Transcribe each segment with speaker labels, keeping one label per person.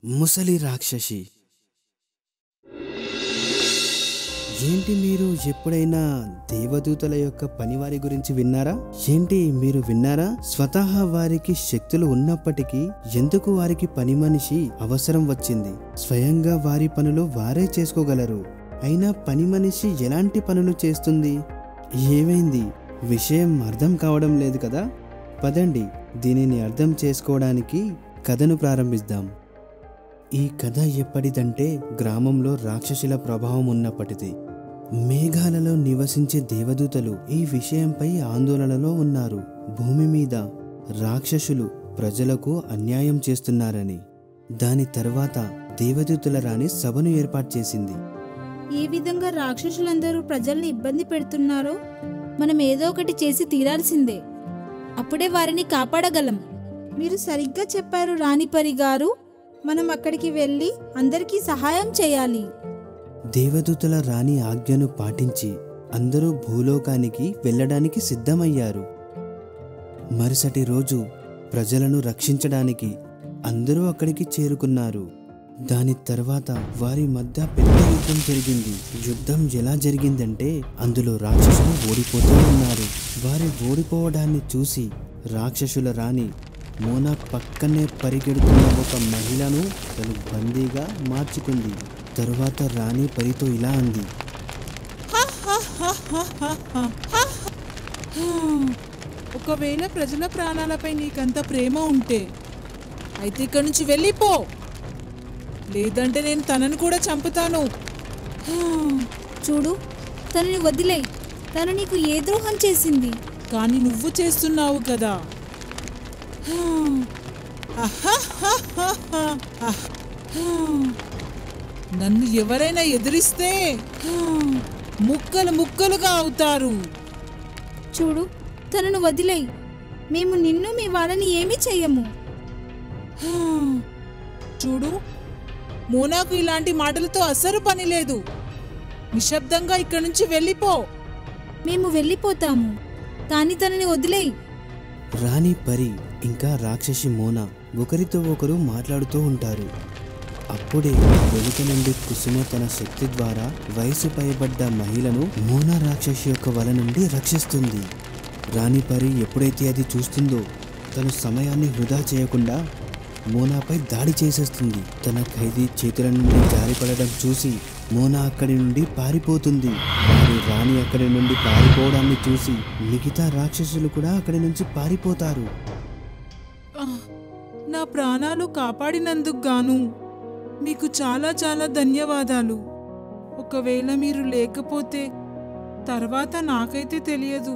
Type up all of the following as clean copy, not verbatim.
Speaker 1: ముసలి రాక్షసి. ఏంటి మీరు ఎప్పుడైనా దేవదూతల యొక్క పనివారి గురించి విన్నారా? ఏంటి మీరు విన్నారా? స్వతహా వారికి శక్తులు ఉన్నప్పటికీ ఎందుకు వారికి పని మనిషి అవసరం వచ్చింది? స్వయంగా వారి పనులు వారే చేసుకోగలరు. అయినా పని మనిషి ఎలాంటి పనులు చేస్తుంది? ఏమైంది? విషయం అర్థం కావడం లేదు కదా? పదండి దీనిని అర్థం చేసుకోవడానికి కథను ప్రారంభిద్దాం. ఈ కథ ఎప్పటిదంటే గ్రామంలో రాక్షసుల ప్రభావం ఉన్నప్పటిది. మేఘాలలో నివసించే దేవదూతలు ఈ విషయంపై ఆందోళనలో ఉన్నారు. భూమి మీద రాక్షసులు ప్రజలకు అన్యాయం చేస్తున్నారని. దాని తర్వాత దేవదూతల రాణి సభను ఏర్పాటు చేసింది.
Speaker 2: ఈ విధంగా రాక్షసులందరూ ప్రజల్ని ఇబ్బంది పెడుతున్నారో మనం ఏదో ఒకటి చేసి తీరాల్సిందే. అప్పుడే వారిని కాపాడగలం. మీరు సరిగ్గా చెప్పారు రాణిపరి గారు. మనం అక్కడికి వెళ్ళి అందరికీ సహాయం చేయాలి.
Speaker 1: దేవదూతల రాణి ఆజ్ఞను పాటించి అందరూ భూలోకానికి వెళ్ళడానికి సిద్ధమయ్యారు. మరుసటి రోజు ప్రజలను రక్షించడానికి అందరూ అక్కడికి చేరుకున్నారు. దాని తర్వాత వారి మధ్య పెద్ద యుద్ధం జరిగింది. యుద్ధం ఎలా జరిగిందంటే అందులో రాక్షసులు ఓడిపోతూ ఉన్నారు. వారి ఓడిపోవడాన్ని చూసి రాక్షసుల రాణి మోనా పక్కనే పరిగెడుతున్న ఒక మహిళను తను బందీగా మార్చుకుంది. తరువాత రాణి పరితో ఇలా అంది,
Speaker 3: ఒకవేళ ప్రజల ప్రాణాలపై నీకంత ప్రేమ ఉంటే అయితే ఇక్కడి నుంచి వెళ్ళిపో, లేదంటే నేను తనను కూడా చంపుతాను.
Speaker 2: చూడు, తనని వదిలే. తను నీకు ఏ ద్రోహం చేసింది?
Speaker 3: కానీ నువ్వు చేస్తున్నావు కదా. నన్ను ఎవరైనా ఎదిరిస్తే ముక్కలు ముక్కలుగా అవుతారు.
Speaker 2: చూడు, తనను వదిలే. మేము నిన్ను మీ వాళ్ళని ఏమీ చెయ్యము.
Speaker 3: చూడు, మోనాకు ఇలాంటి మాటలతో అస్సలు పని లేదు. నిశ్శబ్దంగా ఇక్కడి నుంచి వెళ్ళిపో.
Speaker 2: మేము వెళ్ళిపోతాము, కానీ తనని వదిలే.
Speaker 1: రాణి పరి ఇంకా రాక్షసి మోనా ఒకరితో ఒకరు మాట్లాడుతూ ఉంటారు. అప్పుడే వెనుక నుండి కుసుమ తన శక్తి ద్వారా వయసు పైబడ్డ మహిళను మోనా రాక్షసి యొక్క వల నుండి రక్షిస్తుంది. రాణి పరి ఎప్పుడైతే అది చూస్తుందో తను సమయాన్ని వృధా చేయకుండా మోనాపై దాడి చేసేస్తుంది. తన ఖైదీ చేతుల నుండి జారిపడడం చూసి మోనా అక్కడి నుండి పారిపోతుంది. రాణి అక్కడి నుండి పారిపోవడాన్ని చూసి మిగతా రాక్షసులు కూడా అక్కడి నుంచి పారిపోతారు.
Speaker 3: నా ప్రాణాలు కాపాడినందుకు గాను మీకు చాలా చాలా ధన్యవాదాలు. ఒకవేళ మీరు లేకపోతే తర్వాత నాకైతే తెలియదు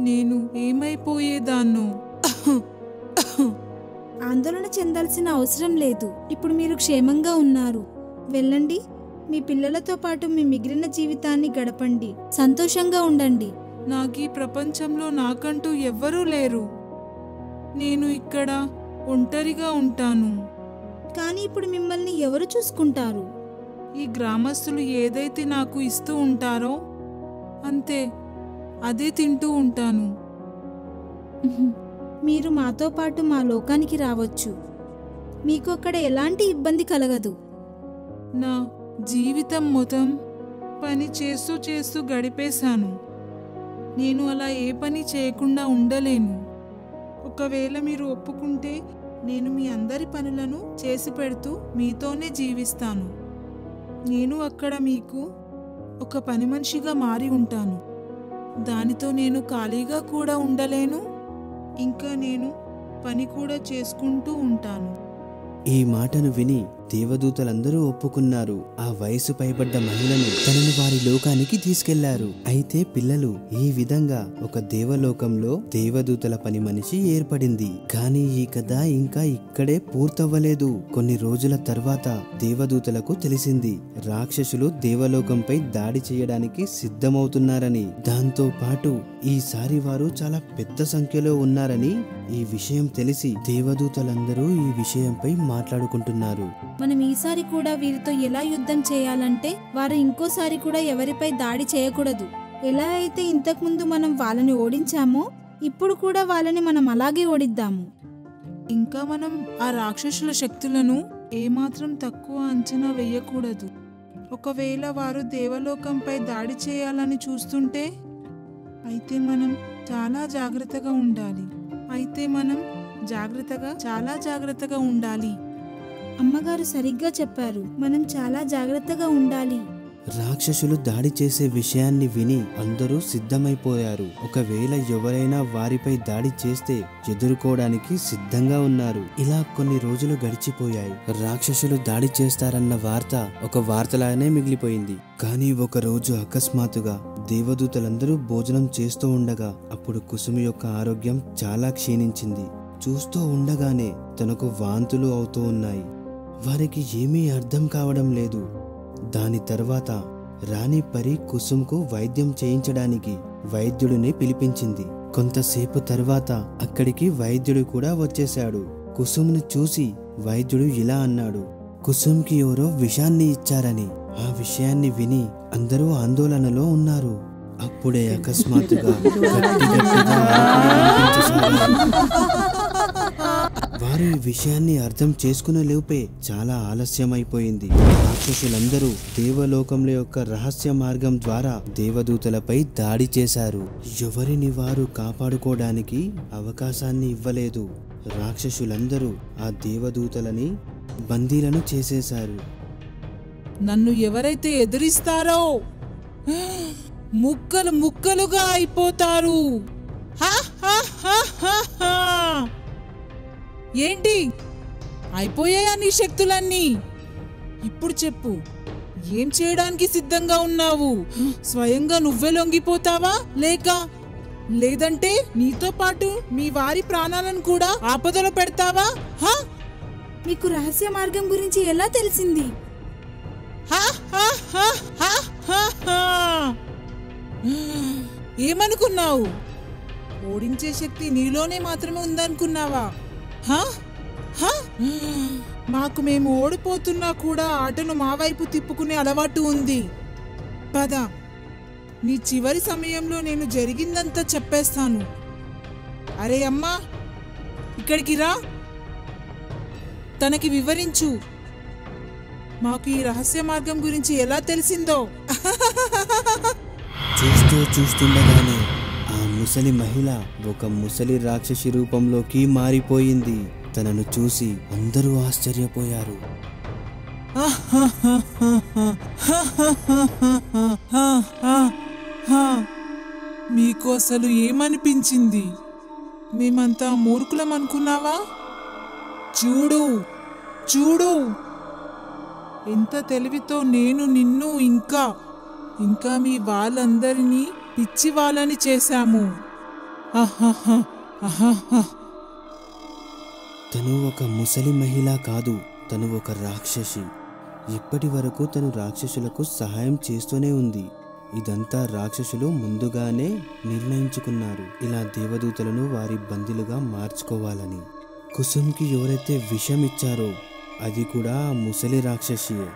Speaker 3: నేను ఏమైపోయేదాన్నో.
Speaker 2: ఆందోళన చెందాల్సిన అవసరం లేదు. ఇప్పుడు మీరు క్షేమంగా ఉన్నారు. వెళ్ళండి, మీ పిల్లలతో పాటు మీ మిగిలిన జీవితాన్ని గడపండి. సంతోషంగా ఉండండి.
Speaker 3: నాకు ఈ ప్రపంచంలో నాకంటూ ఎవ్వరూ లేరు. నేను ఇక్కడ ఒంటరిగా ఉంటాను.
Speaker 2: కానీ ఇప్పుడు మిమ్మల్ని ఎవరు చూసుకుంటారు?
Speaker 3: ఈ గ్రామస్తులు ఏదైతే నాకు ఇస్తూ ఉంటారో అంతే, అదే తింటూ ఉంటాను.
Speaker 2: మీరు మాతో పాటు మా లోకానికి రావచ్చు. మీకు అక్కడ ఎలాంటి ఇబ్బంది కలగదు.
Speaker 3: నా జీవితం మొత్తం పని చేస్తూ చేస్తూ గడిపేశాను. నేను అలా ఏ పని చేయకుండా ఉండలేను. ఒకవేళ మీరు ఒప్పుకుంటే నేను మీ అందరి పనులను చేసి పెడుతూ మీతోనే జీవిస్తాను. నేను అక్కడ మీకు ఒక పని మనిషిగా మారి ఉంటాను. దానితో నేను ఖాళీగా కూడా ఉండలేను. ఇంకా నేను పని కూడా చేసుకుంటూ ఉంటాను.
Speaker 1: ఈ మాటను విని దేవదూతలందరూ ఒప్పుకున్నారు. ఆ వయసు పైబడ్డ మహిళను తనని వారి లోకానికి తీసుకెళ్లారు. అయితే పిల్లలు, ఈ విధంగా ఒక దేవలోకంలో దేవదూతల పని మనిషి ఏర్పడింది. కానీ ఈ కథ ఇంకా ఇక్కడే పూర్తవ్వలేదు. కొన్ని రోజుల తర్వాత దేవదూతలకు తెలిసింది రాక్షసులు దేవలోకంపై దాడి చేయడానికి సిద్ధమవుతున్నారని. దాంతో పాటు ఈసారి వారు చాలా పెద్ద సంఖ్యలో ఉన్నారని ఈ విషయం తెలిసి దేవదూతలందరూ ఈ విషయంపై మాట్లాడుకుంటున్నారు.
Speaker 2: మనం ఈసారి కూడా వీరితో ఎలా యుద్ధం చేయాలంటే వారు ఇంకోసారి కూడా ఎవరిపై దాడి చేయకూడదు. ఎలా అయితే ఇంతకుముందు మనం వాళ్ళని ఓడించామో ఇప్పుడు కూడా వాళ్ళని మనం అలాగే ఓడిద్దాము.
Speaker 3: ఇంకా మనం ఆ రాక్షసుల శక్తులను ఏమాత్రం తక్కువ అంచనా వేయకూడదు. ఒకవేళ వారు దేవలోకంపై దాడి చేయాలని చూస్తుంటే అయితే మనం చాలా జాగ్రత్తగా ఉండాలి.
Speaker 2: అమ్మగారు సరిగ్గా చెప్పారు, మనం చాలా జాగ్రత్తగా ఉండాలి.
Speaker 1: రాక్షసులు దాడి చేసే విషయాన్ని విని అందరూ సిద్ధమైపోయారు. ఒకవేళ ఎవరైనా వారిపై దాడి చేస్తే ఎదుర్కోవడానికి సిద్ధంగా ఉన్నారు. ఇలా కొన్ని రోజులు గడిచిపోయాయి. రాక్షసులు దాడి చేస్తారన్న వార్త ఒక వార్తలాగానే మిగిలిపోయింది. కానీ ఒక రోజు అకస్మాత్తుగా దేవదూతలందరూ భోజనం చేస్తూ ఉండగా అప్పుడు కుసుమి యొక్క ఆరోగ్యం చాలా క్షీణించింది. చూస్తూ ఉండగానే తనకు వాంతులు అవుతూ ఉన్నాయి. వారికి ఏమీ అర్థం కావడం లేదు. దాని తర్వాత రాణి పరి కుసుమ్కు వైద్యం చేయించడానికి వైద్యుడిని పిలిపించింది. కొంతసేపు తర్వాత అక్కడికి వైద్యుడు కూడా వచ్చేశాడు. కుసుమ్ను చూసి వైద్యుడు ఇలా అన్నాడు, కుసుమ్కి ఎవరో విషాన్ని ఇచ్చారని. ఆ విషయాన్ని విని అందరూ ఆందోళనలో ఉన్నారు. అప్పుడే అకస్మాత్తుగా గట్టిగా వారు ఈ విషయాన్ని అర్థం చేసుకునే లోపే చాలా ఆలస్యమైపోయింది. రాక్షసులందరూ దేవలోకంలో యొక్క రహస్య మార్గం ద్వారా దేవదూతలపై దాడి చేశారు. ఎవరిని వారు కాపాడుకోవడానికి అవకాశాన్ని ఇవ్వలేదు. రాక్షసులందరూ ఆ దేవదూతలని బందీలను చేసేశారు.
Speaker 3: నన్ను ఎవరైతే ఎదిరిస్తారో ముక్కలు ముక్కలుగా అయిపోతారు. ఏంటి అయిపోయాయా నీ శక్తులన్నీ? ఇప్పుడు చెప్పు, ఏం చేయడానికి సిద్ధంగా ఉన్నావు? స్వయంగా నువ్వే లొంగిపోతావా లేదంటే నీతో పాటు మీ వారి ప్రాణాలను కూడా ఆపదలో పెడతావా?
Speaker 2: మీకు రహస్య మార్గం గురించి ఎలా తెలిసింది?
Speaker 3: ఏమనుకున్నావు? ఓడించే శక్తి నీలోనే మాత్రమే ఉందనుకున్నావా? మాకు మేము ఓడిపోతున్నా కూడా ఆటను మా వైపు తిప్పుకునే అలవాటు ఉంది. పద, నీ చివరి సమయంలో నేను జరిగిందంతా చెప్పేస్తాను. అరే అమ్మా, ఇక్కడికి రా, తనకి వివరించు మాకు ఈ రహస్య మార్గం గురించి ఎలా తెలిసిందో.
Speaker 1: చూస్తుండగానే ఆ ముసలి మహిళ ఒక ముసలి రాక్షసి రూపంలోకి మారిపోయింది. తనను చూసి అందరూ ఆశ్చర్యపోయారు.
Speaker 3: మీకు అసలు ఏమనిపించింది? మేమంతా మూర్ఖులం అనుకున్నావా? చూడు చూడు, ఎంత తెలివితో నేను నిన్ను ఇంకా మీ వాళ్ళందరినీ పిచ్చి వాళ్ళని చేశాము.
Speaker 1: తను ఒక ముసలి మహిళ కాదు, తను ఒక రాక్షసి. ఇప్పటి వరకు తను రాక్షసులకు సహాయం చేస్తూనే ఉంది. ఇదంతా రాక్షసులు ముందుగానే నిర్ణయించుకున్నారు, ఇలా దేవదూతలను వారి బందీలుగా మార్చుకోవాలని. కుసుమ్కి ఎవరైతే విషం ఇచ్చారో అది కూడా ముసలి రాక్షసియే.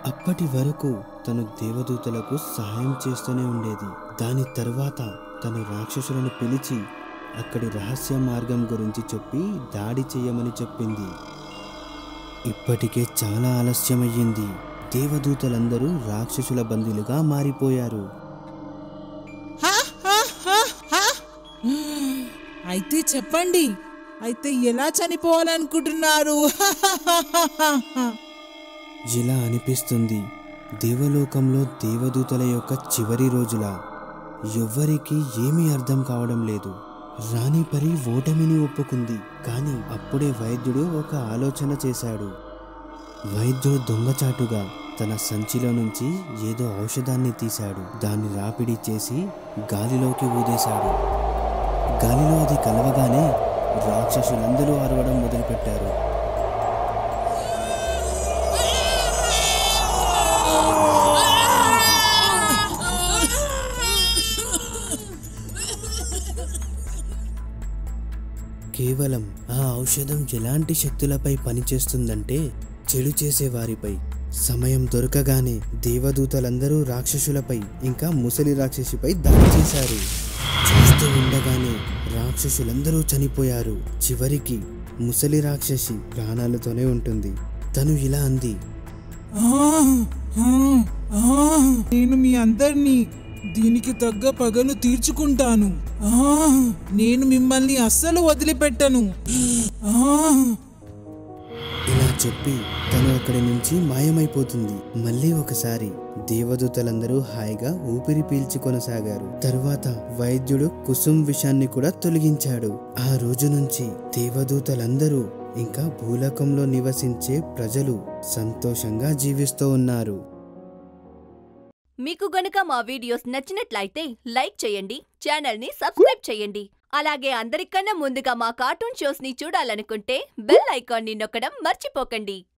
Speaker 1: అప్పటి వరకు తను దేవదూతలకు సహాయం చేస్తూనే ఉండేది. దాని తర్వాత తను రాక్షసులను పిలిచి అక్కడి రహస్య మార్గం గురించి చెప్పి దాడి చేయమని చెప్పింది. ఇప్పటికే చాలా ఆలస్యమయ్యింది. దేవదూతలందరూ రాక్షసుల బందీలుగా మారిపోయారు.
Speaker 3: అయితే చెప్పండి, అయితే ఎలా చనిపోవాలనుకుంటున్నారు?
Speaker 1: ఇలా అనిపిస్తుంది, దేవలోకంలో దేవదూతల యొక్క చివరి రోజుల ఎవ్వరికీ ఏమీ అర్థం కావడం లేదు. రాణి పరి ఓటమిని ఒప్పుకుంది. కానీ అప్పుడే వైద్యుడు ఒక ఆలోచన చేశాడు. వైద్యుడు దొంగచాటుగా తన సంచిలో నుంచి ఏదో ఔషధాన్ని తీశాడు. దాన్ని రాపిడి చేసి గాలిలోకి ఊదేశాడు. గాలిలో అది కలవగానే రాక్షసులందరూ అరవడం మొదలుపెట్టారు. కేవలం ఆ ఔషధం ఎలాంటి శక్తులపై పనిచేస్తుందంటే చెడు చేసే వారిపై, సమయం దొరకగానే దేవదూతలందరూ రాక్షసులపై ఇంకా ముసలి రాక్షసిపై దాడి చేశారు. చూస్తూ ఉండగానే రాక్షసులందరూ చనిపోయారు. చివరికి ముసలి రాక్షసి ప్రాణాలతోనే ఉంటుంది. తను ఇలా అంది,
Speaker 3: నేను మీ అందరినీ దీనికి తగ్గ పగలు తీర్చుకుంటాను. నేను మిమ్మల్ని అస్సలు వదిలిపెట్టను.
Speaker 1: ఇలా చెప్పి తను అక్కడి నుంచి మాయమైపోతుంది. మళ్ళీ ఒకసారి దేవదూతలందరూ హాయిగా ఊపిరి పీల్చి కొనసాగారు. తరువాత వైద్యుడు కుసుమ్ విషాన్ని కూడా తొలగించాడు. ఆ రోజు నుంచి దేవదూతలందరూ ఇంకా భూలోకంలో నివసించే ప్రజలు సంతోషంగా జీవిస్తూ ఉన్నారు.
Speaker 4: మీకు గనుక మా వీడియోస్ నచ్చినట్లయితే లైక్ చేయండి, ఛానల్ని సబ్స్క్రైబ్ చేయండి. అలాగే అందరికన్నా ముందుగా మా కార్టూన్ షోస్ని చూడాలనుకుంటే బెల్ ఐకాన్ని నొక్కడం మర్చిపోకండి.